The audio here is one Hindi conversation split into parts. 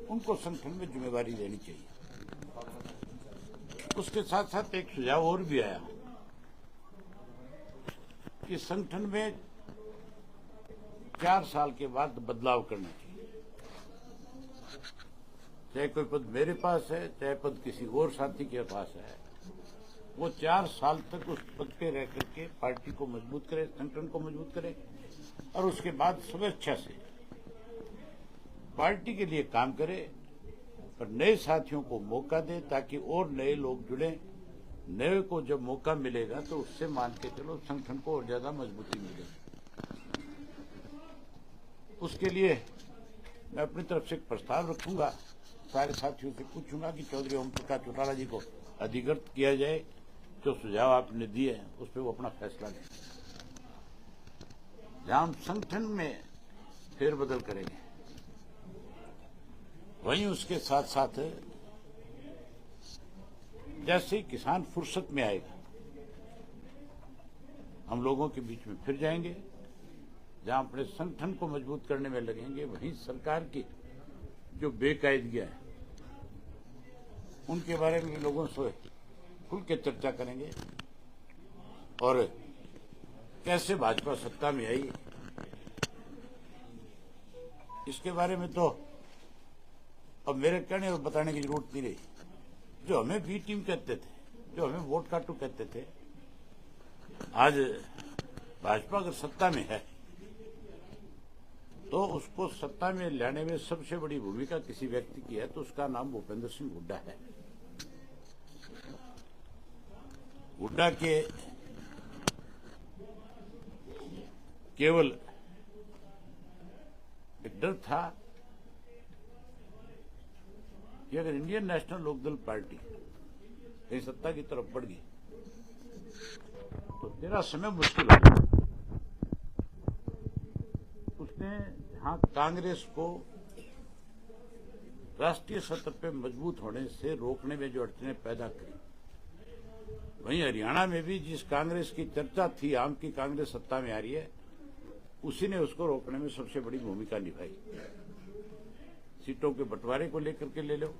उनको संगठन में जिम्मेवारी देनी चाहिए। उसके साथ साथ एक सुझाव और भी आया कि संगठन में 4 साल के बाद बदलाव करना चाहिए। चाहे कोई पद मेरे पास है, चाहे पद किसी और साथी के पास है, वो 4 साल तक उस पद पे रह करके पार्टी को मजबूत करे, संगठन को मजबूत करे और उसके बाद स्वेच्छा से पार्टी के लिए काम करे और नए साथियों को मौका दे ताकि और नए लोग जुड़े। नए को जब मौका मिलेगा तो उससे मान के चलो संगठन को और ज्यादा मजबूती मिलेगी। उसके लिए मैं अपनी तरफ से एक प्रस्ताव रखूंगा, सारे साथियों से पूछूंगा कि चौधरी ओम प्रकाश चौटाला जी को अधिकृत किया जाए। जो सुझाव आपने दिए हैं उस पर वो अपना फैसला लें। जहां हम संगठन में फेरबदल करेंगे, वहीं उसके साथ साथ जैसे ही किसान फुर्सत में आएगा, हम लोगों के बीच में फिर जाएंगे। जहां अपने संगठन को मजबूत करने में लगेंगे, वहीं सरकार की जो बेकायदगियां हैं उनके बारे में लोगों से खुल के चर्चा करेंगे और कैसे भाजपा सत्ता में आई इसके बारे में तो अब मेरे कहने और बताने की जरूरत नहीं रही। जो हमें बी टीम कहते थे, जो हमें वोट काटू कहते थे, आज भाजपा अगर सत्ता में है तो उसको सत्ता में लाने में सबसे बड़ी भूमिका किसी व्यक्ति की है तो उसका नाम भूपेंद्र सिंह हुड्डा है। हुड्डा के केवल एक डर था कि अगर इंडियन नेशनल लोकदल पार्टी कहीं सत्ता की तरफ बढ़ गई तो तेरा समय मुश्किल होगा। उसने जहां कांग्रेस को राष्ट्रीय सतह पे मजबूत होने से रोकने में जो अड़चनें पैदा की, वहीं हरियाणा में भी जिस कांग्रेस की चर्चा थी, आम की कांग्रेस सत्ता में आ रही है, उसी ने उसको रोकने में सबसे बड़ी भूमिका निभाई। सीटों के बंटवारे को लेकर के ले लो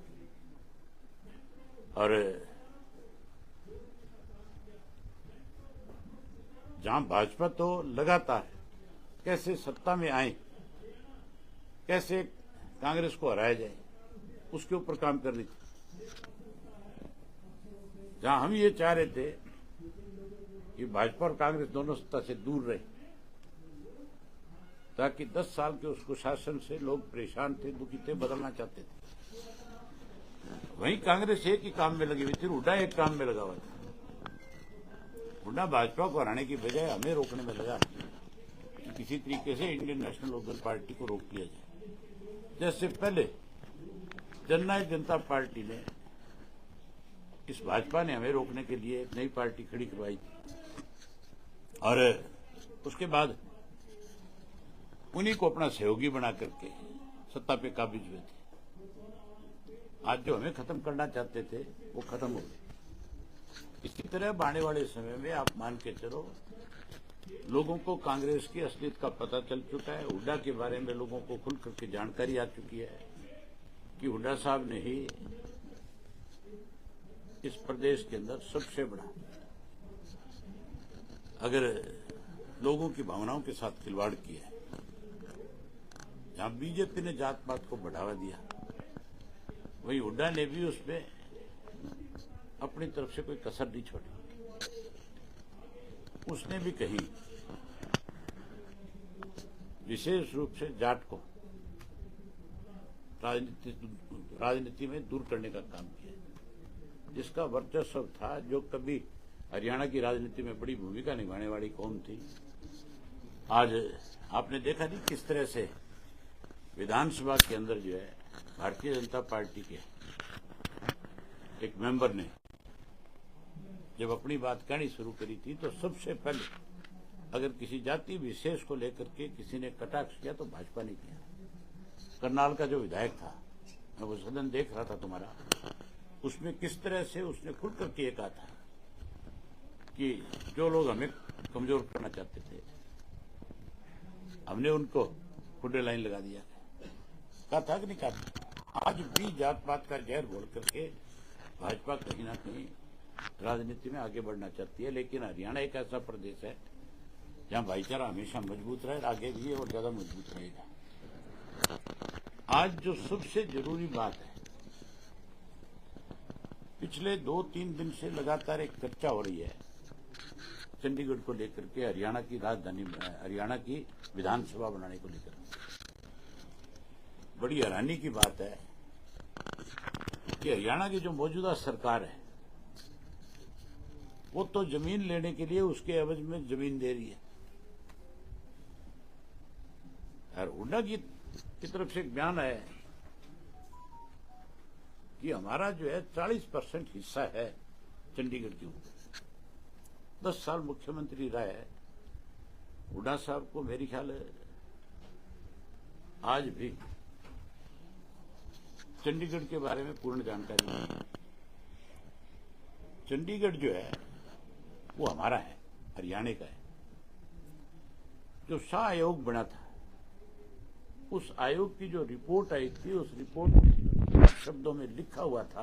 और जहां भाजपा तो लगातार कैसे सत्ता में आए, कैसे कांग्रेस को हराया जाए, उसके ऊपर काम कर रही थी। जहां हम ये चाह रहे थे कि भाजपा और कांग्रेस दोनों सत्ता से दूर रहे ताकि 10 साल के उसको शासन से लोग परेशान थे, दुखी थे, बदलना चाहते थे। वहीं कांग्रेस एक ही काम में लगी हुई थी, हुड्डा एक काम में लगा हुआ था। हुड्डा भाजपा को हराने की बजाय हमें रोकने में लगा कि किसी तरीके से इंडियन नेशनल लोकदल पार्टी को रोक लिया जाए। जैसे पहले जननायक जनता पार्टी ने, इस भाजपा ने हमें रोकने के लिए एक नई पार्टी खड़ी करवाई थी और उसके बाद उन्हीं को अपना सहयोगी बना करके सत्ता पे काबिज हुए थे। आज जो हमें खत्म करना चाहते थे वो खत्म हो गए। इसी तरह आने वाले समय में आप मान के चलो, लोगों को कांग्रेस की असलियत का पता चल चुका है। हुड्डा के बारे में लोगों को खुल करके जानकारी आ चुकी है कि हुड्डा साहब ने ही इस प्रदेश के अंदर सबसे बड़ा, अगर लोगों की भावनाओं के साथ खिलवाड़ किया है। जहां बीजेपी ने जात पात को बढ़ावा दिया, वहीं हुड्डा ने भी उसमें अपनी तरफ से कोई कसर नहीं छोड़ी। उसने भी कहीं विशेष रूप से जाट को राजनीति में दूर करने का काम किया, जिसका वर्चस्व था, जो कभी हरियाणा की राजनीति में बड़ी भूमिका निभाने वाली कौम थी। आज आपने देखा नहीं किस तरह से विधानसभा के अंदर जो है भारतीय जनता पार्टी के एक मेंबर ने जब अपनी बात कहनी शुरू करी थी तो सबसे पहले अगर किसी जाति विशेष को लेकर के किसी ने कटाक्ष किया तो भाजपा ने किया। करनाल का जो विधायक था, मैं वो सदन देख रहा था तुम्हारा, उसमें किस तरह से उसने खुल करके ये कहा था कि जो लोग हमें कमजोर करना चाहते थे, हमने उनको खुले लाइन लगा दिया। कहा था कि नहीं कहा था? आज भी जात पात का जहर घोल करके भाजपा कहीं ना कहीं राजनीति में आगे बढ़ना चाहती है। लेकिन हरियाणा एक ऐसा प्रदेश है जहां भाईचारा हमेशा मजबूत रहे, आगे भी और ज्यादा मजबूत रहेगा। आज जो सबसे जरूरी बात है, पिछले 2-3 दिन से लगातार एक चर्चा हो रही है चंडीगढ़ को लेकर के, हरियाणा की राजधानी, हरियाणा की विधानसभा बनाने को लेकर। बड़ी हैरानी की बात है कि हरियाणा की जो मौजूदा सरकार है वो तो जमीन लेने के लिए उसके एवज में जमीन दे रही है। और हुड्डा की तरफ से एक बयान है कि हमारा जो है 40% हिस्सा है चंडीगढ़ के ऊपर। 10 साल मुख्यमंत्री रहा है हुड्डा साहब को, मेरी ख्याल है आज भी चंडीगढ़ के बारे में पूर्ण जानकारी नहीं है। चंडीगढ़ जो है वो हमारा है, हरियाणा का है। जो शाह आयोग बना था, उस आयोग की जो रिपोर्ट आई थी, उस रिपोर्ट में शब्दों में लिखा हुआ था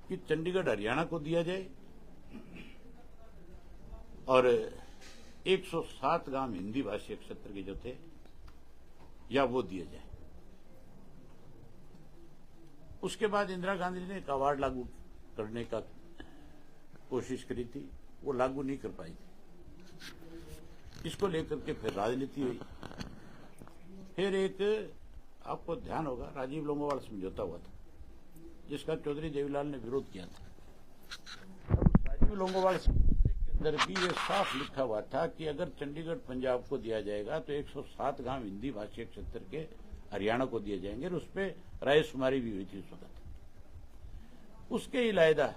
कि चंडीगढ़ हरियाणा को दिया जाए और 107 गांव हिंदी भाषी क्षेत्र के जो थे या वो दिए जाए। उसके बाद इंदिरा गांधी ने एक अवार्ड लागू करने का कोशिश करी थी, वो लागू नहीं कर पाई थी। इसको लेकर के फिर राजनीति हुई। फिर एक, आपको ध्यान होगा, राजीव लोंगोवाल समझौता हुआ था जिसका चौधरी देवीलाल ने विरोध किया था। राजीव लोंगोवाल समझौते के अंदर भी ये साफ लिखा हुआ था कि अगर चंडीगढ़ पंजाब को दिया जाएगा तो 107 गांव हिंदी भाषी क्षेत्र के हरियाणा को दिए जाएंगे। और उस पर रायशुमारी भी हुई थी उस वक्त। उसके इलावा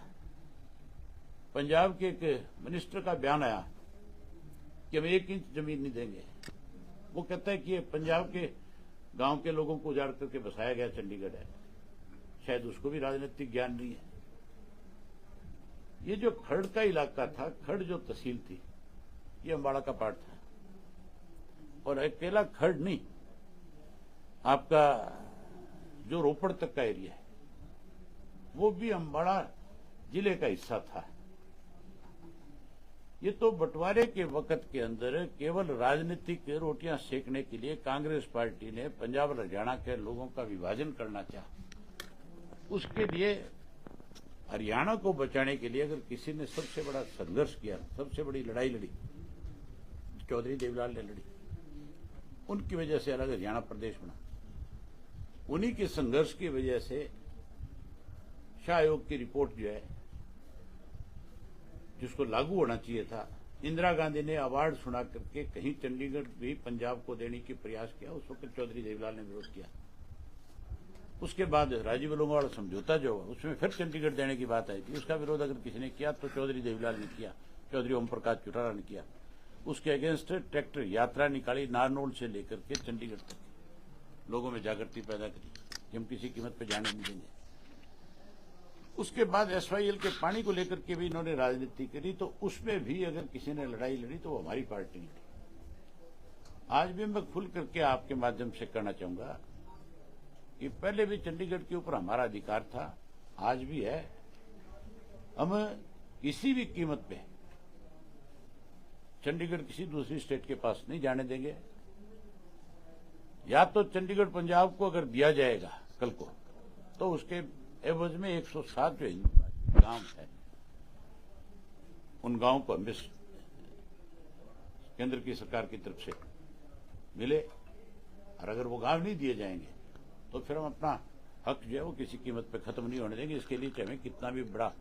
पंजाब के एक मिनिस्टर का बयान आया कि हम 1 इंच जमीन नहीं देंगे। वो कहता है कि ये पंजाब के गांव के लोगों को उजाड़ करके बसाया गया चंडीगढ़ है। शायद उसको भी राजनीतिक ज्ञान नहीं है। ये जो खड़ का इलाका था, खड़ जो तहसील थी, ये अम्बाड़ा का पार्ट था। और अकेला खड़ नहीं, आपका जो रोपड़ तक का एरिया है वो भी अम्बाड़ा जिले का हिस्सा था। ये तो बंटवारे के वक्त के अंदर केवल राजनीतिक रोटियां सेकने के लिए कांग्रेस पार्टी ने पंजाब और हरियाणा के लोगों का विभाजन करना चाहा। उसके लिए हरियाणा को बचाने के लिए अगर किसी ने सबसे बड़ा संघर्ष किया, सबसे बड़ी लड़ाई लड़ी, चौधरी देवीलाल ने लड़ी। उनकी वजह से अलग हरियाणा प्रदेश बना। उन्हीं के संघर्ष की वजह से शाह आयोग की रिपोर्ट जो है, जिसको लागू होना चाहिए था, इंदिरा गांधी ने अवार्ड सुना करके कहीं चंडीगढ़ भी पंजाब को देने की प्रयास किया। उस वक्त चौधरी देवीलाल ने विरोध किया। उसके बाद राजीव लोंगोवाल समझौता जो हुआ, उसमें फिर चंडीगढ़ देने की बात आई थी। उसका विरोध अगर किसी ने किया तो चौधरी देवीलाल ने किया, चौधरी ओम प्रकाश चौटाला ने किया। उसके अगेंस्ट ट्रैक्टर यात्रा निकाली नारनौल से लेकर के चंडीगढ़ तक, लोगों में जागृति पैदा करी कि हम किसी कीमत पर जाने नहीं देंगे। उसके बाद एसवाईएल के पानी को लेकर के भी इन्होंने राजनीति करी, तो उसमें भी अगर किसी ने लड़ाई लड़ी तो वो हमारी पार्टी ने लड़ी। आज भी मैं खुल करके आपके माध्यम से कहना चाहूंगा कि पहले भी चंडीगढ़ के ऊपर हमारा अधिकार था, आज भी है। हम किसी भी कीमत पे चंडीगढ़ किसी दूसरी स्टेट के पास नहीं जाने देंगे। या तो चंडीगढ़ पंजाब को अगर दिया जाएगा कल को, तो उसके एवज में 107 जो हिंदू गांव है, उन गांवों को हमें केंद्र की सरकार की तरफ से मिले। और अगर वो गांव नहीं दिए जाएंगे तो फिर हम अपना हक जो है वो किसी कीमत पे खत्म नहीं होने देंगे। इसके लिए चाहे कितना भी बड़ा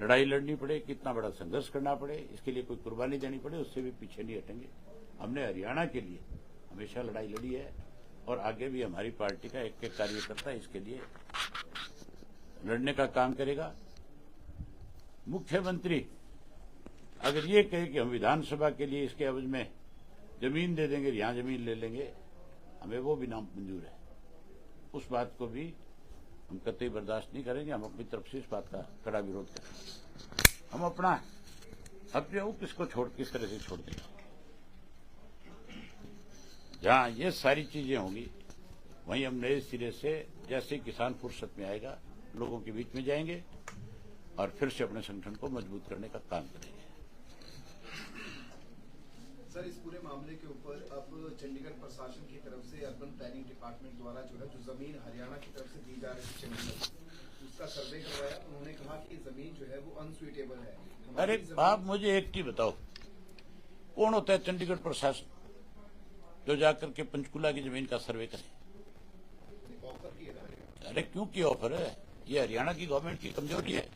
लड़ाई लड़नी पड़े, कितना बड़ा संघर्ष करना पड़े, इसके लिए कोई कुर्बानी देनी पड़े, उससे भी पीछे नहीं हटेंगे। हमने हरियाणा के लिए हमेशा लड़ाई लड़ी है और आगे भी हमारी पार्टी का एक कार्यकर्ता इसके लिए लड़ने का काम करेगा। मुख्यमंत्री अगर ये कहे कि हम विधानसभा के लिए इसके एवज में जमीन दे देंगे, यहां जमीन ले लेंगे, हमें वो भी नाम मंजूर है। उस बात को भी हम कतई बर्दाश्त नहीं करेंगे। हम अपनी तरफ से इस बात का कड़ा विरोध करेंगे। हम अपना हक जो किसको किस तरह से छोड़ देंगे। जहां ये सारी चीजें होंगी वहीं हम नए सिरे से जैसे किसान फुर्सत में आएगा लोगों के बीच में जाएंगे और फिर से अपने संगठन को मजबूत करने का काम करेंगे। सर, इस पूरे मामले के ऊपर अब चंडीगढ़ प्रशासन की तरफ से अर्बन प्लानिंग डिपार्टमेंट द्वारा जो जमीन हरियाणा की तरफ से दी जा रही है चंडीगढ़, उसका सर्वे करवाया। उन्होंने कहा कि जमीन जो है वो अनसुइटेबल है। अरे आप मुझे एक चीज बताओ, कौन होता है चंडीगढ़ प्रशासन जो जाकर के पंचकुला की जमीन का सर्वे करे? ऑफर किया जा रहा है। अरे क्यों की ऑफर है? ये हरियाणा की गवर्नमेंट की कमजोरी है,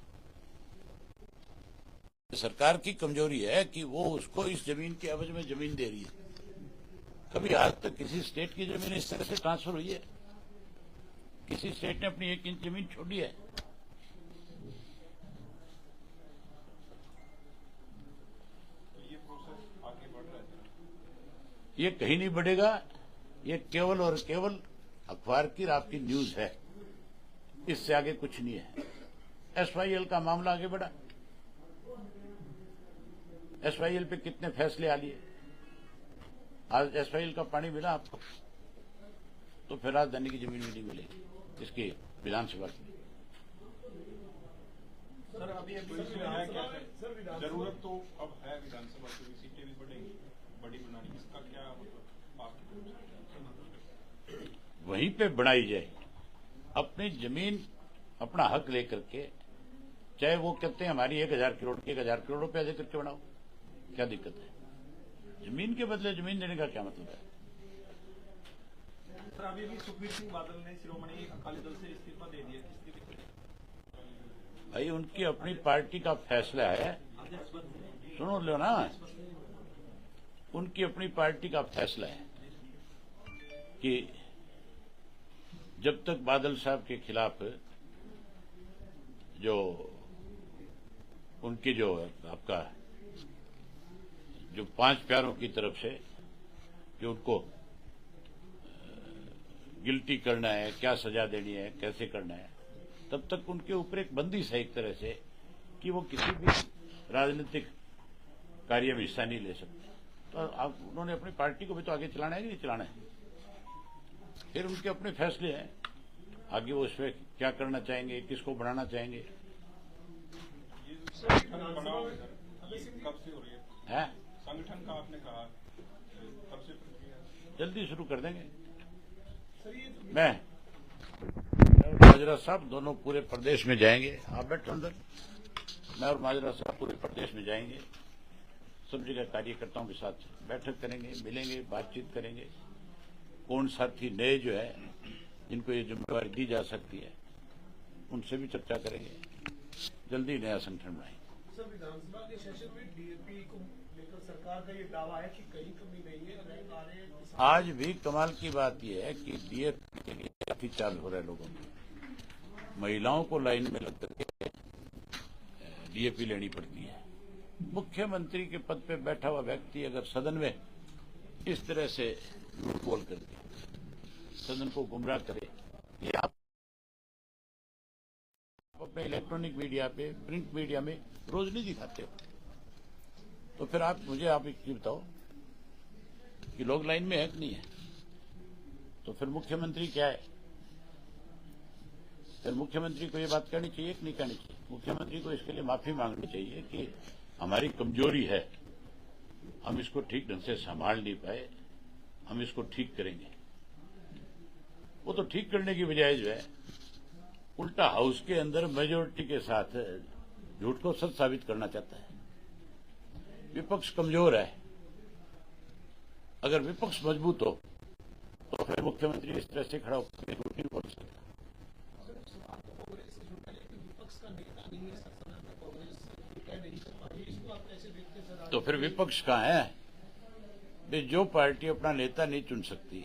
सरकार की कमजोरी है कि वो उसको इस जमीन के एवज में जमीन दे रही है। कभी आज तक किसी स्टेट की जमीन इस तरह से ट्रांसफर हुई है? किसी स्टेट ने अपनी 1 इंच जमीन छोड़ी है? ये प्रोसेस आगे बढ़ रहा है। ये कहीं नहीं बढ़ेगा। ये केवल और केवल अखबार की आपकी न्यूज है, इससे आगे कुछ नहीं है। एसवाईएल का मामला आगे बढ़ा, एसवाईएल पे कितने फैसले आ लिए। आज एसवाईएल का पानी मिला आपको, तो फिर राजधानी की जमीन भी नहीं मिलेगी इसकी विधानसभा की। सर अभी इसमें है क्या है? जरूरत तो अब है विधानसभा की, सीटें भी बढ़ेंगी, बड़ी बनानी, इसका क्या मतलब आप वहीं पे बढ़ाई जाए अपनी जमीन, अपना हक लेकर के। चाहे वो कहते हैं हमारी 1000 करोड़ की 1000 करोड़ रुपया देकर के बनाओ, क्या दिक्कत है? जमीन के बदले जमीन देने का क्या मतलब है? सर अभी भी सुखबीर सिंह बादल ने शिरोमणि अकाली दल से इस्तीफा दे दिया, किसकी दिक्कत है? भाई उनकी अपनी पार्टी का फैसला है, सुनो लो ना, उनकी अपनी पार्टी का फैसला है कि जब तक बादल साहब के खिलाफ जो उनकी जो आपका जो 5 प्यारों की तरफ से जो उनको गिल्टी करना है, क्या सजा देनी है, कैसे करना है, तब तक उनके ऊपर एक बंदिश है एक तरह से कि वो किसी भी राजनीतिक कार्य में हिस्सा नहीं ले सकते। तो आप उन्होंने अपनी पार्टी को भी तो आगे चलाना है कि नहीं चलाना है? फिर उनके अपने फैसले हैं, आगे वो इसमें क्या करना चाहेंगे, किसको बढ़ाना चाहेंगे। ये संगठन बना हुआ है सर, ये कब से हो रही है? संगठन का आपने कहा कब से प्रक्रिया? जल्दी शुरू कर देंगे। सर ये मैं माजरा साहब दोनों पूरे प्रदेश में जाएंगे। आप बैठो अंदर। मैं और माजरा साहब पूरे प्रदेश में जाएंगे, सब जगह कार्यकर्ताओं के साथ बैठक करेंगे, मिलेंगे, बातचीत करेंगे। कौन साथी नए जो है जिनको ये जिम्मेवारी दी जा सकती है, उनसे भी चर्चा करेंगे। जल्दी नया संगठन बनाएंगे। सर, विधानसभा के सेशन में डीएपी को लेकर सरकार का ये दावा है कि कहीं कमी नहीं है। आज भी कमाल की बात यह है कि डीएपी के लिए काफी चाल हो रहा है लोगों को। महिलाओं को लाइन में लग करके डीएपी लेनी पड़ती है। मुख्यमंत्री के पद पे बैठा हुआ व्यक्ति अगर सदन में इस तरह से झूठ बोल करके सदन को गुमराह करे, ये आप अपने इलेक्ट्रॉनिक मीडिया पे, प्रिंट मीडिया में रोज नहीं दिखाते हो, तो फिर आप मुझे एक चीज बताओ कि लोग लाइन में है कि नहीं है? तो फिर मुख्यमंत्री क्या है? फिर मुख्यमंत्री को ये बात कहनी चाहिए कि नहीं कहनी चाहिए? मुख्यमंत्री को इसके लिए माफी मांगनी चाहिए कि हमारी कमजोरी है, हम इसको ठीक ढंग से संभाल नहीं पाए, हम इसको ठीक करेंगे। वो तो ठीक करने की बजाय जो है उल्टा हाउस के अंदर मेजोरिटी के साथ झूठ को सच साबित करना चाहता है। विपक्ष कमजोर है, अगर विपक्ष मजबूत हो तो फिर मुख्यमंत्री इस तरह से खड़ा होकर झूठ नहीं बोल सकता। तो फिर विपक्ष कहाँ है? जो पार्टी अपना नेता नहीं चुन सकती,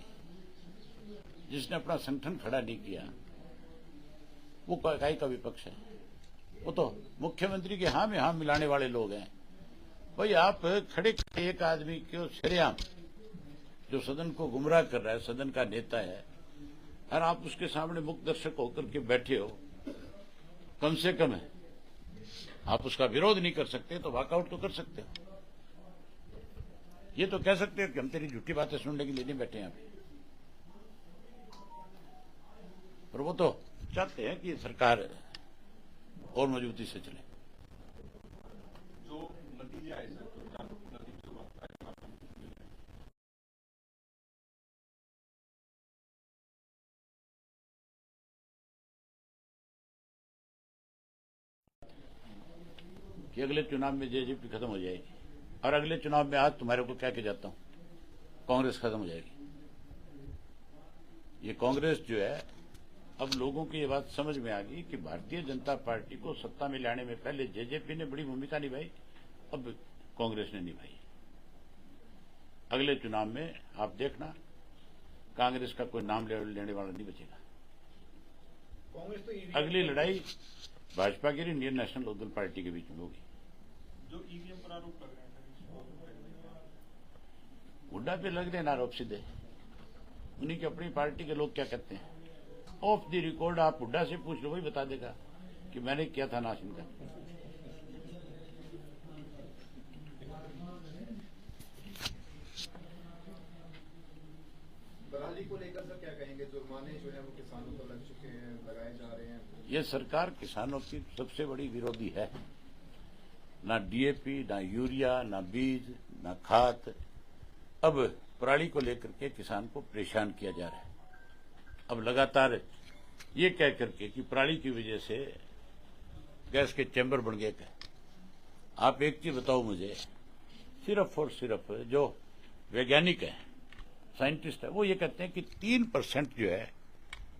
जिसने अपना संगठन खड़ा नहीं किया, वो काय का विपक्ष है? वो तो मुख्यमंत्री के हाँ में हाँ मिलाने वाले लोग हैं। भाई आप खड़े खड़े एक आदमी क्यों शरेआम जो सदन को गुमराह कर रहा है, सदन का नेता है, और आप उसके सामने मुख्य दर्शक होकर के बैठे हो, कम से कम है आप उसका विरोध नहीं कर सकते तो वॉकआउट तो कर सकते हो। ये तो कह सकते हो कि हम तेरी झूठी बातें सुनने के लिए नहीं बैठे यहाँ पे। पर वो तो चाहते हैं कि सरकार और मजबूती से चले। जो नतीजे आए सर, नतीजे कि अगले चुनाव में जेजेपी खत्म हो जाएगी, और अगले चुनाव में आज तुम्हारे को क्या जाता हूं, कांग्रेस खत्म हो जाएगी। ये कांग्रेस जो है, अब लोगों की ये बात समझ में आ गई कि भारतीय जनता पार्टी को सत्ता में लाने में पहले जेजेपी ने बड़ी भूमिका निभाई, अब कांग्रेस ने निभाई। अगले चुनाव में आप देखना, कांग्रेस का कोई नाम लेने वाला नहीं बचेगा। कांग्रेस तो अगली लड़ाई भाजपा की इंडियन नेशनल लोकदल पार्टी के बीच में होगी। जो ईवीएम पर आरोप लग रहे हैं हुड्डा पे लग रहे हैं आरोप सीधे, उन्हीं की अपनी पार्टी के लोग क्या कहते हैं। ऑफ द रिकॉर्ड आप हुड्डा से पूछ लो, वही बता देगा कि मैंने किया था नाश इनका। बराली को लेकर सर क्या कहेंगे? जुर्माने जो है वो किसानों को लग चुके हैं, लगाए जा रहे हैं। ये सरकार किसानों की सबसे बड़ी विरोधी है। ना डीएपी, ना यूरिया, ना बीज, ना खाद। अब पराली को लेकर के किसान को परेशान किया जा रहा है। अब लगातार ये कह करके कि पराली की वजह से गैस के चैम्बर बन गए। आप एक चीज बताओ मुझे, सिर्फ और सिर्फ जो वैज्ञानिक है, साइंटिस्ट है, वो ये कहते हैं कि 3% जो है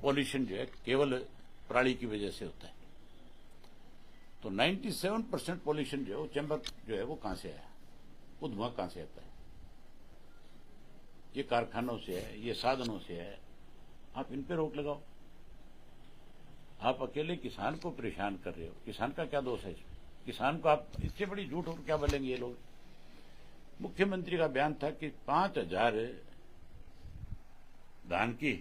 पॉल्यूशन जो है केवल पराली की वजह से होता है। तो 97% पॉल्यूशन जो है वो चैम्बर जो है वो कहां से आया, वो धुआं कहां से आता है? ये कारखानों से है, ये साधनों से है। आप इन पे रोक लगाओ। आप अकेले किसान को परेशान कर रहे हो, किसान का क्या दोष है इसमें? किसान को आप इससे बड़ी झूठ और क्या बोलेंगे ये लोग? मुख्यमंत्री का बयान था कि 5000 धान की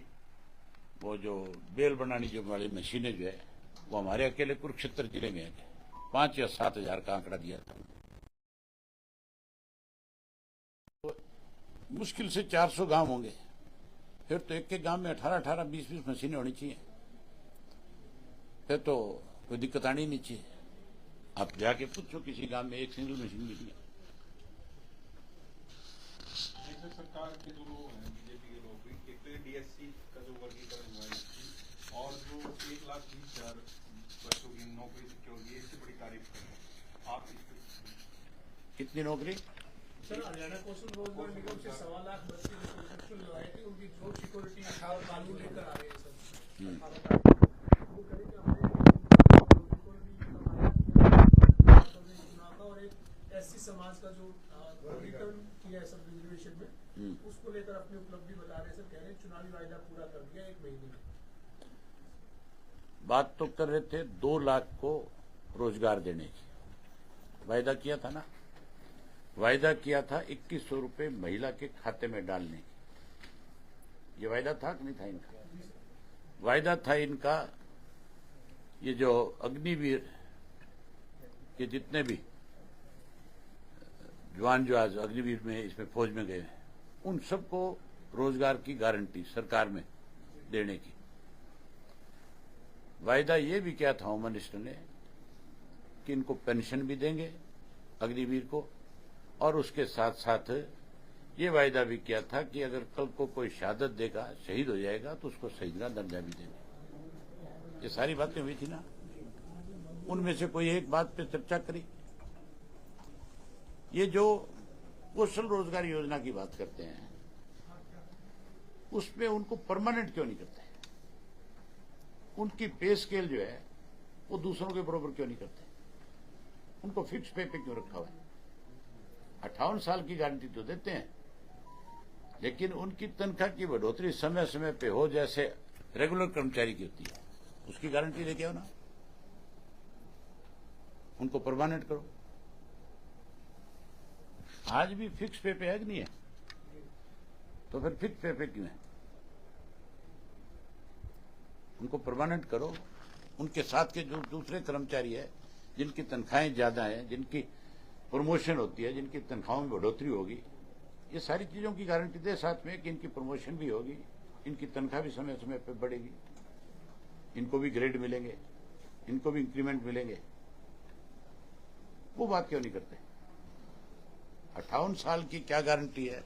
वो जो बेल बनाने जो वाली मशीनें जो है वो हमारे अकेले कुरुक्षेत्र जिले में है। 5 या 7 हजार का आंकड़ा दिया था। तो मुश्किल से 400 गांव होंगे, फिर तो एक गांव में 18-18, 20-20 मशीनें होनी चाहिए। फिर तो कोई दिक्कत आनी नहीं चाहिए। आप जाके पूछो किसी गांव में एक सिंगल मशीन भी नहीं है। सरकार के जो लोग हैं, बीजेपी के लोग, एक तो डीएससी का जो वर्गीकरण हुआ है और जो 1,20,000 बच्चों की नौकरी सिक्योर की, इससे बड़ी तारीफ कर रहे हैं आप। कितनी नौकरी? सर, हरियाणा कौशल रोजगार निगम से 1.25 लाख बच्चे जो लगाए थे, उनकी जॉब सिक्योरिटी कानून लेकर आ रहे हैं सर। वो करेंगे और एक एससी समाज का जो रिटर्न किया है सब रिजर्वेशन में, उसको लेकर अपनी उपलब्धि बता रहे हैं सर। कह रहे हैं चुनावी वायदा पूरा कर दिया 1 महीने में। बात तो कर रहे थे 2 लाख को रोजगार देने की, वायदा किया था ना। वायदा किया था 2100 रुपये महिला के खाते में डालने की। ये वायदा था कि नहीं था इनका? वायदा था इनका, ये जो अग्निवीर के जितने भी जवान जो आज अग्निवीर में इसमें फौज में गए हैं, उन सबको रोजगार की गारंटी सरकार में देने की। वायदा ये भी किया था होम मिनिस्टर ने कि इनको पेंशन भी देंगे अग्निवीर को, और उसके साथ साथ ये वायदा भी किया था कि अगर कल को कोई शहादत देगा, शहीद हो जाएगा, तो उसको शहीद का दर्जा भी देंगे। ये सारी बातें हुई थी ना। उनमें से कोई एक बात पे चर्चा करी। ये जो कौशल रोजगार योजना की बात करते हैं, उसमें उनको परमानेंट क्यों नहीं करते? उनकी पे स्केल जो है वो दूसरों के बराबर क्यों नहीं करते? उनको फिक्स पे क्यों रखा हुआ है? 58 साल की गारंटी तो देते हैं, लेकिन उनकी तनख्वाह की बढ़ोतरी समय समय पे हो, जैसे रेगुलर कर्मचारी की होती है, उसकी गारंटी लेके आओ ना। उनको परमानेंट करो। आज भी फिक्स पे है कि नहीं है? तो फिर फिक्स पे क्यों है? उनको परमानेंट करो। उनके साथ के जो दूसरे कर्मचारी है, जिनकी तनख्वाहें ज्यादा हैं, जिनकी प्रमोशन होती है, जिनकी तनख्वाहों में बढ़ोतरी होगी, ये सारी चीजों की गारंटी दे साथ में कि इनकी प्रमोशन भी होगी, इनकी तनख्वाह भी समय समय पर बढ़ेगी। इनको भी ग्रेड मिलेंगे, इनको भी इंक्रीमेंट मिलेंगे। वो बात क्यों नहीं करते? 58 साल की क्या गारंटी है